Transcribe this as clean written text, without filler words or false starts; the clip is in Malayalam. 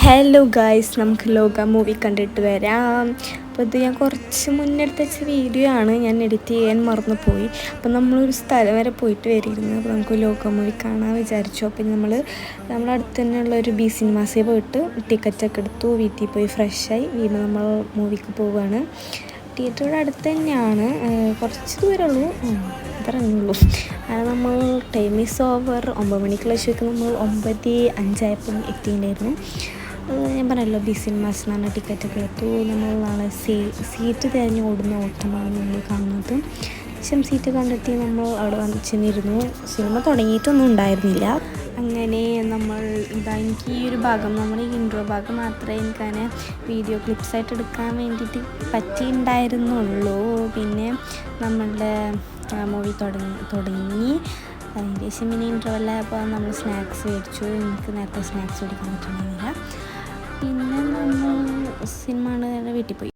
ഹലോ ഗായ്സ്, നമുക്ക് ലോക മൂവി കണ്ടിട്ട് വരാം. അപ്പോൾ ഇത് ഞാൻ കുറച്ച് മുന്നെടുത്ത് വെച്ച വീഡിയോ ആണ്, ഞാൻ എഡിറ്റ് ചെയ്യാൻ മറന്നു പോയി. അപ്പോൾ നമ്മളൊരു സ്ഥലം വരെ പോയിട്ട് വരിയിരുന്നു. അപ്പോൾ നമുക്ക് ലോക മൂവി കാണാൻ വിചാരിച്ചു. അപ്പോൾ നമ്മുടെ അടുത്ത് തന്നെയുള്ള ഒരു ബി സിനിമാസിൽ പോയിട്ട് ടിക്കറ്റൊക്കെ എടുത്തു, വീട്ടിൽ പോയി ഫ്രഷായി വീണ്ടും നമ്മൾ മൂവിക്ക് പോവുകയാണ്. തിയേറ്ററുടെ അടുത്ത് തന്നെയാണ്, കുറച്ച് ദൂരമുള്ളൂ, അത്രയുള്ളൂ. നമ്മൾ ടൈം ഈസ് ഓവർ. 9 മണിക്കുള്ള ഷോയ്ക്ക് നമ്മൾ 9:05 എത്തിയിട്ടുണ്ടായിരുന്നു. ഞാൻ പറഞ്ഞല്ലോ, ബി സിനിമാസിനാണ് ടിക്കറ്റൊക്കെ എടുത്തു. നമ്മൾ നാളെ സീറ്റ് തിരഞ്ഞ് ഓടുന്ന ഓട്ടമാണ് നമ്മൾ കാണുന്നത്. ശേഷം സീറ്റ് കണ്ടെത്തി നമ്മൾ അവിടെ വന്ന് ചെന്നിരുന്നു. സിനിമ തുടങ്ങിയിട്ടൊന്നും ഉണ്ടായിരുന്നില്ല. അങ്ങനെ നമ്മൾ എനിക്ക് ഈ ഒരു ഭാഗം, നമ്മുടെ ഈ ഇൻട്രോ ഭാഗം മാത്രമേ എനിക്കങ്ങനെ വീഡിയോ ക്ലിപ്സായിട്ട് എടുക്കാൻ വേണ്ടിയിട്ട് പറ്റിയിട്ടുണ്ടായിരുന്നുള്ളൂ. പിന്നെ നമ്മളുടെ മൂവി തുടങ്ങി അതിന് ശേഷം പിന്നെ ഇൻട്രോവല്ലായപ്പോൾ നമ്മൾ സ്നാക്സ് മേടിച്ചു. എനിക്ക് നേരത്തെ സ്നാക്സ് കുടിക്കാൻ പറ്റുന്നില്ല. പിന്നെ നമ്മൾ സിനിമ വീട്ടിൽ പോയി.